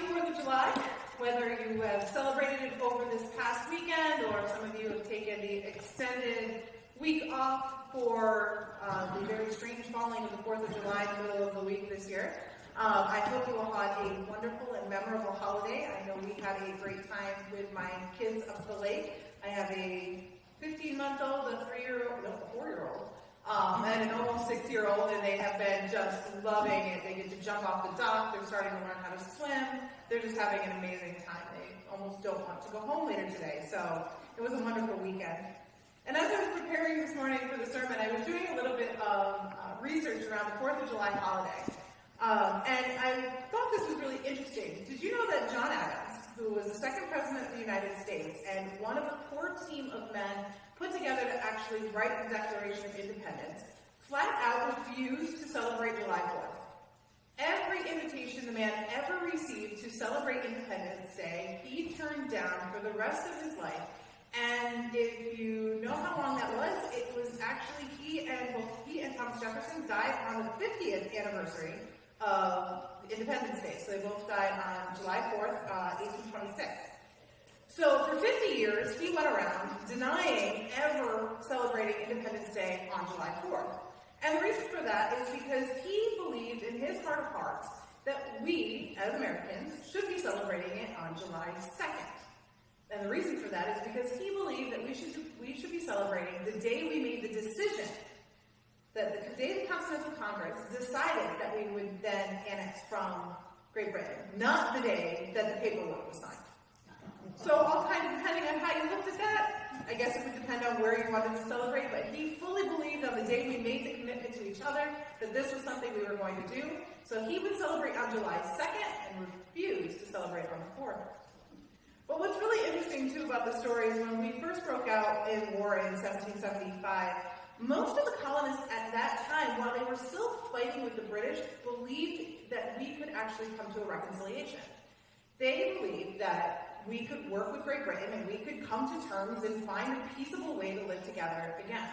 4th of July, whether you have celebrated it over this past weekend or some of you have taken the extended week off for the very strange falling of the 4th of July in the middle of the week this year. I hope you all had a wonderful and memorable holiday. I know we had a great time with my kids up the lake. I have a 15-month-old, a 4-year-old, and an almost 6-year-old, and they have been just loving it. They get to jump off the dock. They're starting to learn how to swim. They're just having an amazing time. They almost don't want to go home later today. So it was a wonderful weekend. And as I was preparing this morning for the sermon, I was doing a little bit of research around the 4th of July holiday. And I thought this was really interesting. Did you know that John Adams, who was the second president of the United States and one of the core team of men put together to actually write the Declaration of Independence, flat out refused to celebrate July 4th. Every invitation the man ever received to celebrate Independence Day, he turned down for the rest of his life. And if you know how long that was, it was actually he and Thomas Jefferson died on the 50th anniversary of Independence Day. So they both died on July 4th, 1826. So for 50 years, he went around denying ever celebrating Independence Day on July 4th. And the reason for that is because he believed in his heart of hearts that we, as Americans, should be celebrating it on July 2nd. And the reason for that is because he believed that we should be celebrating the day we made the decision, that the day the Continental Congress decided that we would then annex from Great Britain, not the day that the paperwork was signed. So all kind of depending on how you looked at that, I guess it would depend on where you wanted to celebrate, but he fully believed on the day we made the commitment to each other that this was something we were going to do. So he would celebrate on July 2nd and refuse to celebrate on the 4th. But what's really interesting too about the story is when we first broke out in war in 1775, most of the colonists at that time, while they were still fighting with the British, believed that we could actually come to a reconciliation. They believed that we could work with Great Britain and we could come to terms and find a peaceable way to live together again.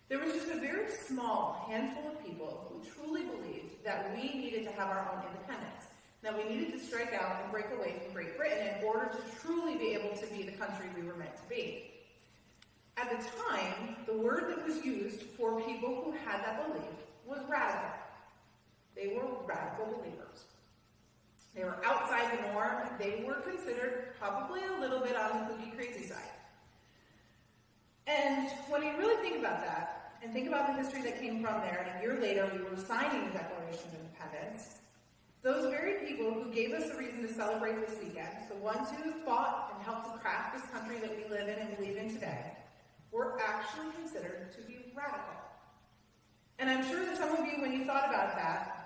There was just a very small handful of people who truly believed that we needed to have our own independence, that we needed to strike out and break away from Great Britain in order to truly be able to be the country we were meant to be. At the time, the word that was used for people who had that belief was radical. They were radical believers. They were outside the norm. They were considered probably a little bit on the kooky crazy side. And when you really think about that, and think about the history that came from there, and a year later we were signing the Declaration of Independence, those very people who gave us a reason to celebrate this weekend, the ones who fought and helped to craft this country that we live in and believe in today, were actually considered to be radical. And I'm sure that some of you, when you thought about that,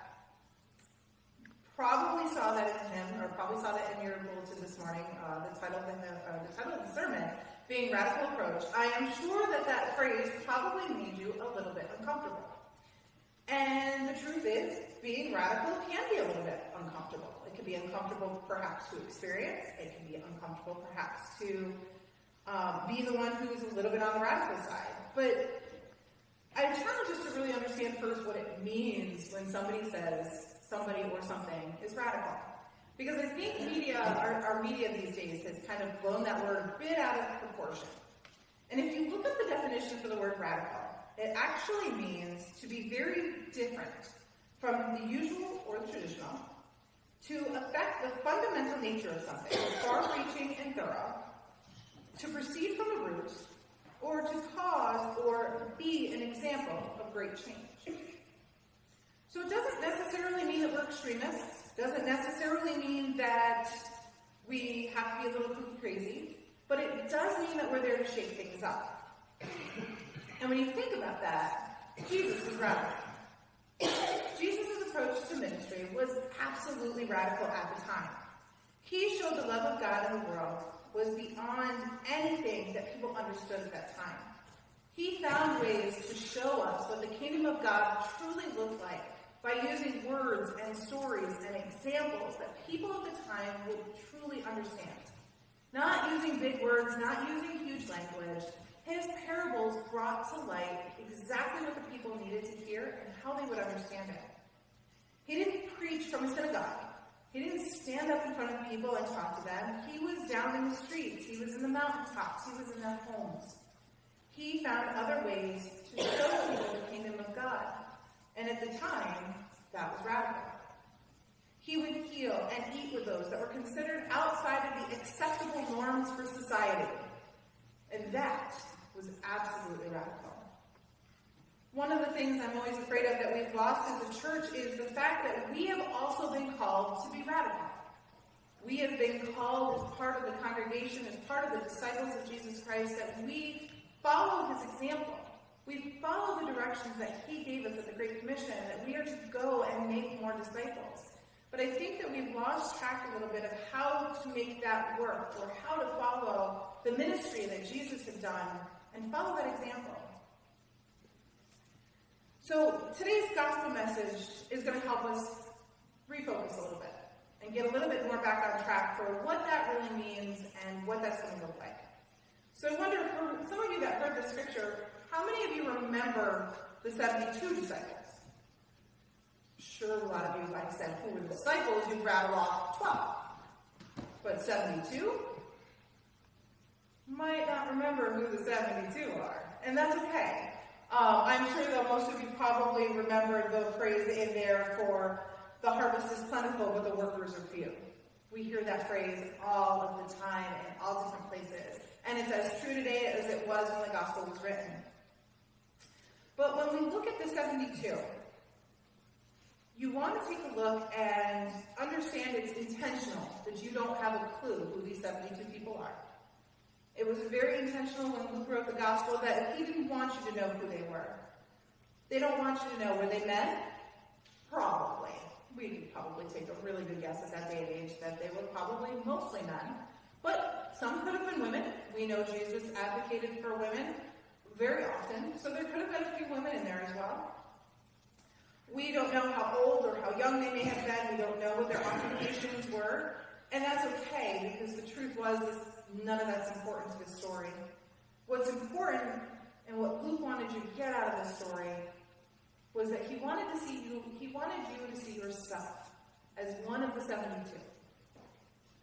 probably saw that in the hymn, or probably saw that in your bulletin this morning, the title of the sermon being Radical Approach. I am sure that that phrase probably made you a little bit uncomfortable. And the truth is, being radical can be a little bit uncomfortable. It can be uncomfortable perhaps to experience. It can be uncomfortable perhaps to be the one who is a little bit on the radical side. But I challenge us to really understand first what it means when somebody says somebody or something is radical. Because I think our media these days has kind of blown that word a bit out of proportion. And if you look at the definition for the word radical, it actually means to be very different from the usual or the traditional, to affect the fundamental nature of something, far-reaching and thorough, to proceed from the root, or to cause or be an example of great change. So it doesn't necessarily mean that we're extremists. Doesn't necessarily mean that we have to be a little crazy, but it does mean that we're there to shake things up. And when you think about that, Jesus was radical. Jesus' approach to ministry was absolutely radical at the time. He showed the love of God in the world was beyond anything that people understood at that time. He found ways to show us what the kingdom of God truly looked like by using words and stories and examples that people at the time would truly understand. Not using big words, not using huge language. His parables brought to light exactly what the people needed to hear and how they would understand it. He didn't preach from a synagogue. He didn't stand up in front of people and talk to them. He was down in the streets. He was in the mountaintops. He was in their homes. He found other ways to show people the kingdom of God. And at the time, that was radical. He would heal and eat with those that were considered outside of the acceptable norms for society. And that was absolutely radical. One of the things I'm always afraid of that we've lost as a church is the fact that we have also been called to be radical. We have been called as part of the congregation, as part of the disciples of Jesus Christ, that we follow his example. We follow the directions that he gave us at the Great Commission, that we are to go and make more disciples. But I think that we've lost track a little bit of how to make that work, or how to follow the ministry that Jesus had done and follow that example. So today's gospel message is going to help us refocus a little bit and get a little bit more back on track for what that really means and what that's going to look like. So I wonder, for some of you that heard the scripture, how many of you remember the 72 disciples? Sure, a lot of you, if I said who were the disciples, you'd rattle off 12. But 72? Might not remember who the 72 are. And that's okay. I'm sure that most of you probably remember the phrase in there for the harvest is plentiful, but the workers are few. We hear that phrase all of the time in all different places. And it's as true today as it was when the gospel was written. But when we look at the 72, you want to take a look and understand it's intentional that you don't have a clue who these 72 people are. It was very intentional when Luke wrote the gospel that he didn't want you to know who they were. They don't want you to know, were they men? Probably. We could probably take a really good guess at that day and age that they were probably mostly men. But some could have been women. We know Jesus advocated for women very often, so there could have been a few women in there as well. We don't know how old or how young they may have been. We don't know what their occupations were. And that's okay, because the truth was none of that's important to this story. What's important, and what Luke wanted you to get out of this story, was that he wanted you to see yourself as one of the 72.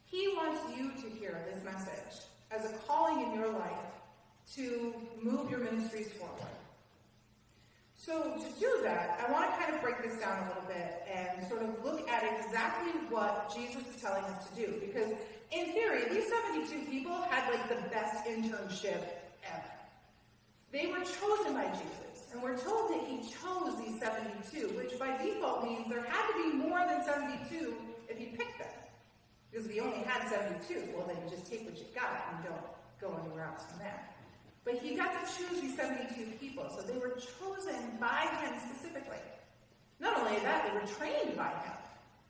He wants you to hear this message as a calling in your life to move your ministries forward. So to do that, I want to kind of break this down a little bit and sort of look at exactly what Jesus is telling us to do. Because in theory, these 72 people had like the best internship ever. They were chosen by Jesus. And we're told that he chose these 72, which by default means there had to be more than 72 if he picked them. Because if he only had 72, well then you just take what you got and don't go anywhere else from there. But he got to choose these 72 people, so they were chosen by him specifically. Not only that, they were trained by him.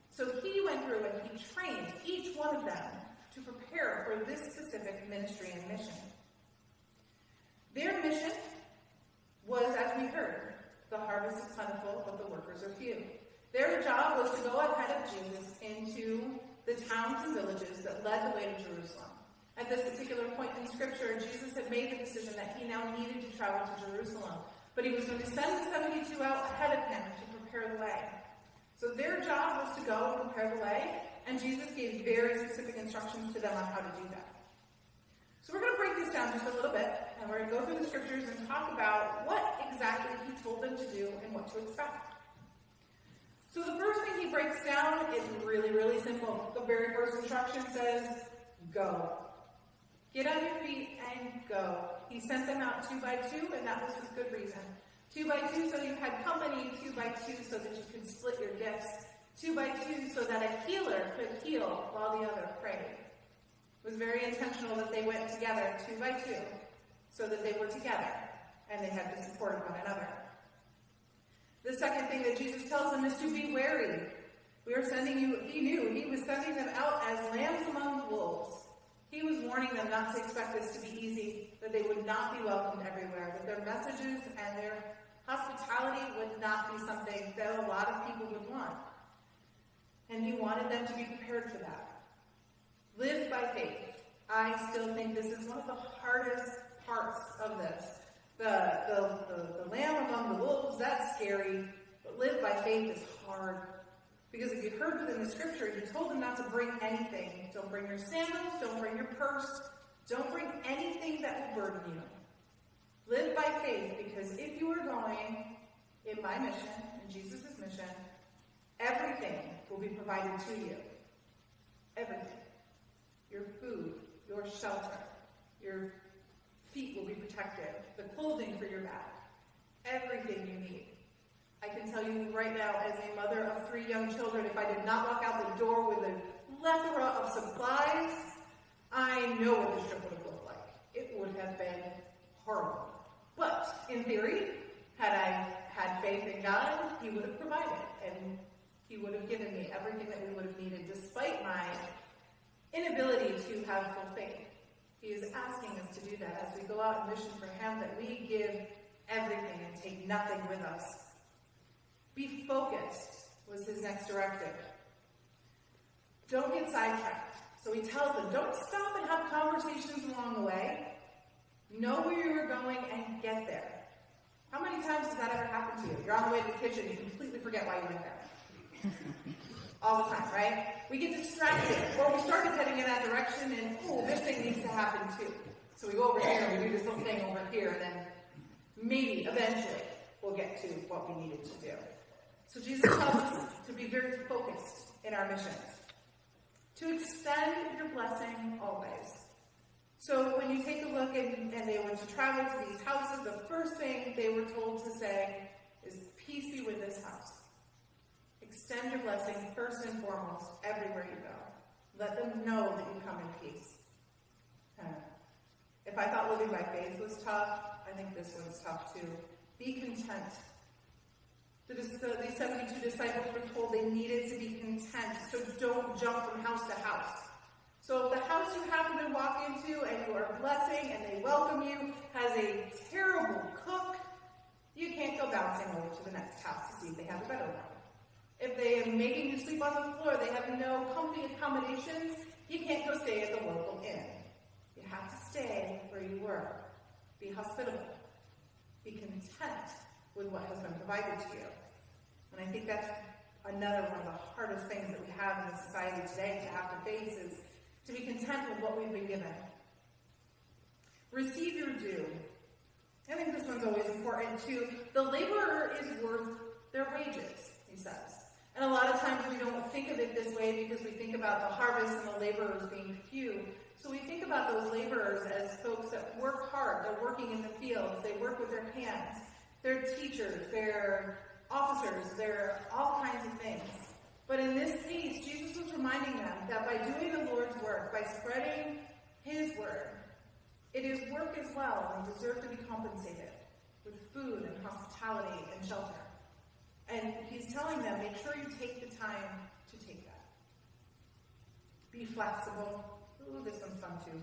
So he went through and he trained each one of them to prepare for this specific ministry and mission. Their mission was, as we heard, the harvest is plentiful, but the workers are few. Their job was to go ahead of Jesus into the towns and villages that led the way to Jerusalem. At this particular point in Scripture, Jesus had made the decision that he now needed to travel to Jerusalem. But he was going to send the 72 out ahead of him to prepare the way. So their job was to go and prepare the way, and Jesus gave very specific instructions to them on how to do that. So we're going to break this down just a little bit, and we're going to go through the Scriptures and talk about what exactly he told them to do and what to expect. So the first thing he breaks down is really, really simple. The very first instruction says, go. Get on your feet and go. He sent them out 2 by 2, and that was with good reason. 2 by 2 so you had company, 2 by 2 so that you could split your gifts, 2 by 2 so that a healer could heal while the other prayed. It was very intentional that they went together 2 by 2 so that they were together and they had the support of one another. The second thing that Jesus tells them is to be wary. We are sending you, he knew, he was sending them out as lambs among the wolves. He was warning them not to expect this to be easy, that they would not be welcomed everywhere, that their messages and their hospitality would not be something that a lot of people would want. And he wanted them to be prepared for that. Live by faith. I still think this is one of the hardest parts of this. The lamb among the wolves, that's scary, but live by faith is hard. Because if you heard within the scripture, he told them not to bring anything. Don't bring your sandals, don't bring your purse, don't bring anything that will burden you. Live by faith, because if you are going in my mission, in Jesus' mission, everything will be provided to you. Everything. Your food, your shelter, your feet will be protected, the clothing for your back, everything you need. I can tell you right now, as a mother of 3 young children, if I did not walk out the door with a plethora of supplies, I know what this trip would have looked like. It would have been horrible. But, in theory, had I had faith in God, he would have provided, and he would have given me everything that we would have needed, despite my inability to have full faith. He is asking us to do that as we go out and mission for him, that we give everything and take nothing with us. Be focused was his next directive. Don't get sidetracked. So he tells them, don't stop and have conversations along the way. Know where you are going and get there. How many times does that ever happen to you? You're on the way to the kitchen, you completely forget why you went there. All the time, right? We get distracted, or we started heading in that direction, and this thing needs to happen too. So we go over here, and we do this little thing over here, and then maybe, eventually, we'll get to what we needed to do. So Jesus tells us to be very focused in our missions. To extend your blessing always. So when you take a look and they were to travel to these houses, the first thing they were told to say is, peace be with this house. Extend your blessing first and foremost everywhere you go. Let them know that you come in peace. If I thought living by faith was tough, I think this one's tough too. Be content. These 72 disciples were told they needed to be content, so don't jump from house to house. So if the house you happen to walk into and you are blessing and they welcome you has a terrible cook, you can't go bouncing over to the next house to see if they have a better one. If they are making you sleep on the floor, they have no comfy accommodations, you can't go stay at the local inn. You have to stay where you were. Be hospitable. Be content with what has been provided to you. And I think that's another one of the hardest things that we have in the society today to have to face is to be content with what we've been given. Receive your due. I think this one's always important too. The laborer is worth their wages, he says. And a lot of times we don't think of it this way because we think about the harvest and the laborers being few. So we think about those laborers as folks that work hard. They're working in the fields. They work with their hands. They're teachers. They're officers. They're all kinds of things. But in this case, Jesus was reminding them that by doing the Lord's work, by spreading his word, it is work as well, and deserve to be compensated with food and hospitality and shelter. And he's telling them, make sure you take the time to take that. Be flexible. Ooh, this one's fun too.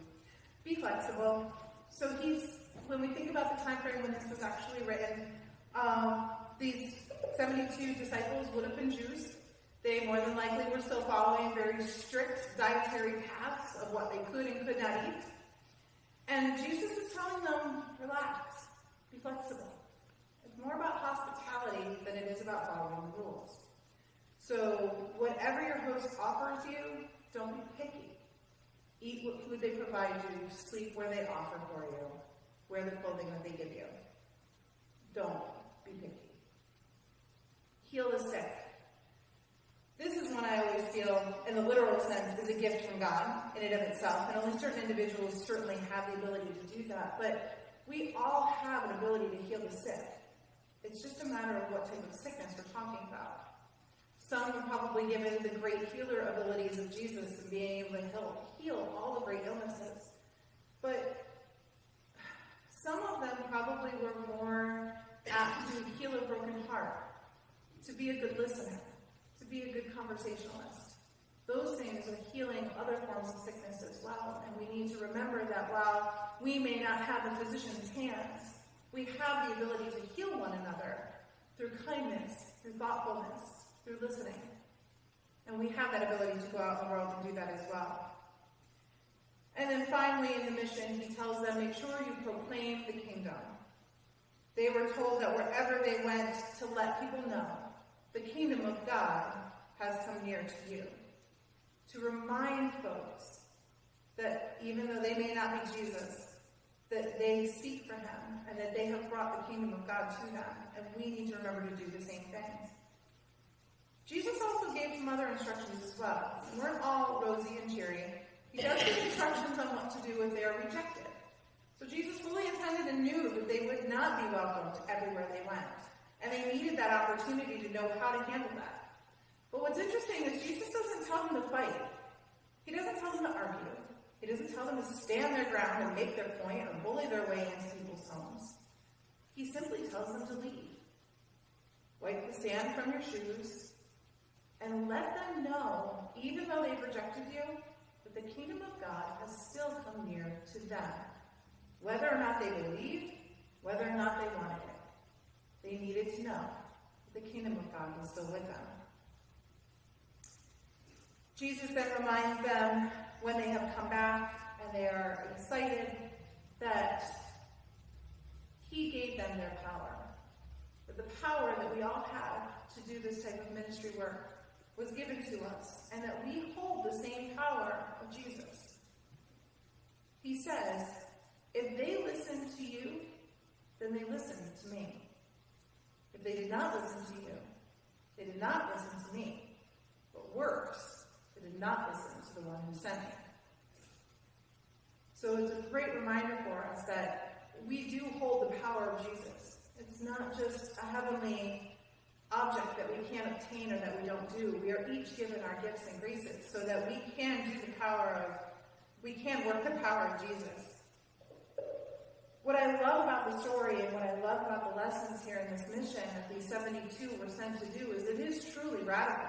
Be flexible. So when we think about the time frame when this was actually written, these 72 disciples would have been Jews. They more than likely were still following very strict dietary paths of what they could and could not eat. And Jesus is telling them, relax, be flexible. It's more about hospitality than it is about following the rules. So whatever your host offers you, don't be picky. Eat what food they provide you, sleep where they offer for you, wear the clothing that they give you. Don't be picky. Heal the sick. This is one I always feel, in the literal sense, is a gift from God in and of itself, and only certain individuals certainly have the ability to do that, but we all have an ability to heal the sick. It's just a matter of what type of sickness we're talking about. Some are probably given the great healer abilities of Jesus and being able to heal all the great illnesses, but some of them probably were more apt to heal a broken heart, to be a good listener, to be a good conversationalist. Those things are healing other forms of sickness as well. And we need to remember that while we may not have a physician's hands, we have the ability to heal one another through kindness, through thoughtfulness, through listening. And we have that ability to go out in the world and do that as well. And then finally in the mission, he tells them, make sure you proclaim the kingdom. They were told that wherever they went to let people know the kingdom of God has come near to you. To remind folks that even though they may not be Jesus, that they speak for him and that they have brought the kingdom of God to them. And we need to remember to do the same things. Jesus also gave some other instructions as well. They weren't all rosy and cheery. He does give instructions on what to do if they are rejected. So Jesus fully intended and knew that they would not be welcomed everywhere they went. And they needed that opportunity to know how to handle that. But what's interesting is Jesus doesn't tell them to fight. He doesn't tell them to argue. He doesn't tell them to stand their ground and make their point or bully their way into people's homes. He simply tells them to leave. Wipe the sand from your shoes and let them know, even though they've rejected you, that the kingdom of God has still come near to them. Whether or not they believed, whether or not they wanted it, they needed to know that the kingdom of God was still with them. Jesus then reminds them, when they have come back and they are excited, that he gave them their power. That the power that we all have to do this type of ministry work was given to us, and that we hold the same power of Jesus. He says, if they listen to you, then they listen to me. If they did not listen to you, they did not listen to me. But worse, they did not listen to the one who sent me. So it's a great reminder for us that we do hold the power of Jesus. It's not just a heavenly object that we can't obtain or that we don't do. We are each given our gifts and graces so that we can work the power of Jesus. What I love about the story and what I love about the lessons here in this mission that these 72 were sent to do is it is truly radical.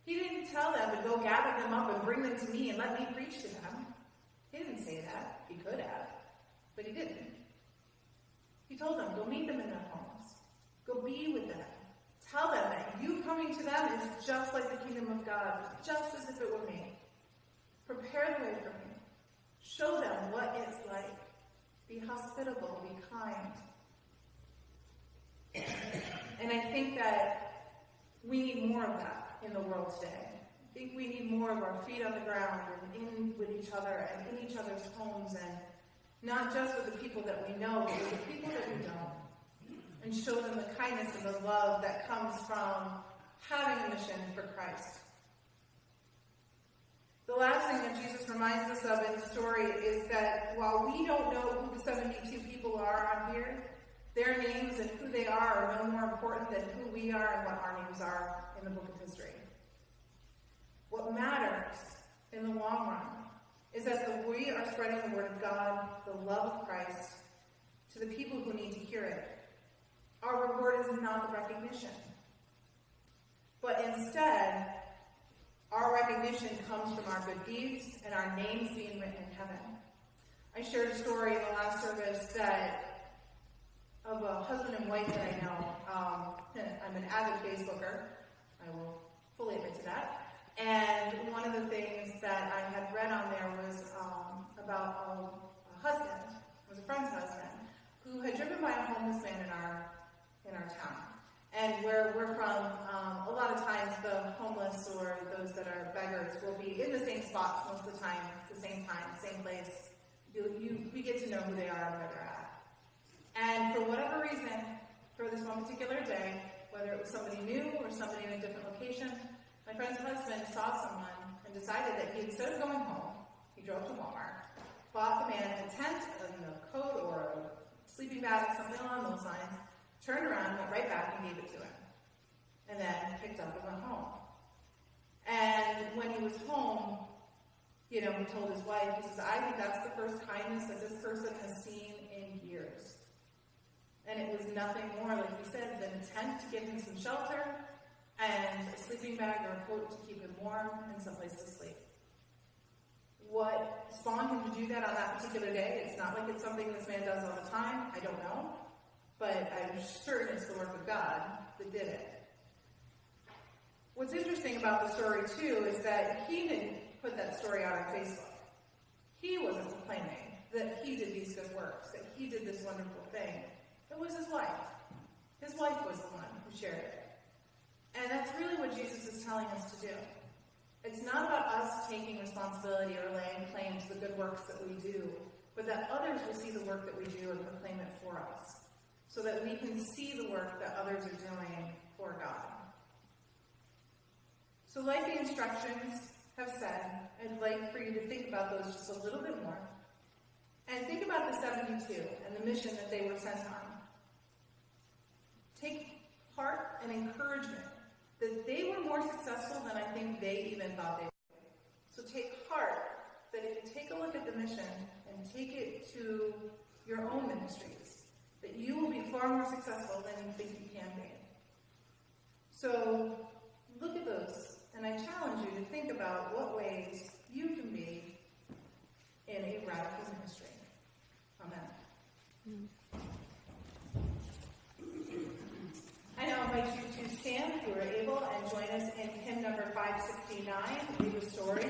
He didn't tell them to go gather them up and bring them to me and let me preach to them. He didn't say that. He could have, but he didn't. He told them, go meet them in their homes. Go be with them. Tell them that you coming to them is just like the kingdom of God, just as if it were me. Prepare the way for me. Show them what it's like. Be hospitable, be kind. And I think that we need more of that in the world today. I think we need more of our feet on the ground and in with each other and in each other's homes, and not just with the people that we know, but with the people that we don't. And show them the kindness and the love that comes from having a mission for Christ. The last thing that Jesus reminds us of in the story is that while we don't know who the 72 people are on here, their names and who they are no more important than who we are and what our names are in the book of history. What matters in the long run is that we are spreading the word of God, the love of Christ, to the people who need to hear it. Our reward is not the recognition, but instead, our recognition comes from our good deeds and our names being written in heaven. I shared a story in the last service of a husband and wife that I know. I'm an avid Facebooker. I will fully admit to that. And one of the things that I had read on there was about a husband, it was a friend's husband, who had driven by a homeless man in our town. And where we're from, a lot of times the homeless or those that are beggars will be in the same spots most of the time, the same place. We get to know who they are and where they're at. And for whatever reason, for this one particular day, whether it was somebody new or somebody in a different location, my friend's husband saw someone and decided that instead of going home, he drove to Walmart, bought the man a tent, a coat, or a sleeping bag, something along those lines, turned around, went right back and gave it to him. And then picked up and went home. And when he was home, he told his wife, he says, I think that's the first kindness that this person has seen in years. And it was nothing more, like he said, than a tent to give him some shelter and a sleeping bag or a coat to keep him warm and someplace to sleep. What spawned him to do that on that particular day? It's not like it's something this man does all the time. I don't know. But I'm certain it's the work of God that did it. What's interesting about the story, too, is that he didn't put that story out on Facebook. He wasn't proclaiming that he did these good works, that he did this wonderful thing. It was his wife. His wife was the one who shared it. And that's really what Jesus is telling us to do. It's not about us taking responsibility or laying claim to the good works that we do, but that others will see the work that we do and proclaim it for us, so that we can see the work that others are doing for God. So like the instructions have said, I'd like for you to think about those just a little bit more. And think about the 72 and the mission that they were sent on. Take heart and encouragement that they were more successful than I think they even thought they would. So take heart that if you take a look at the mission and take it to your own ministries, that you will be far more successful than you think you can be. So look at those, and I challenge you to think about what ways you can be in a radical ministry. Amen. I now invite you to stand, if you are able, and join us in hymn number 569, Leave a Story.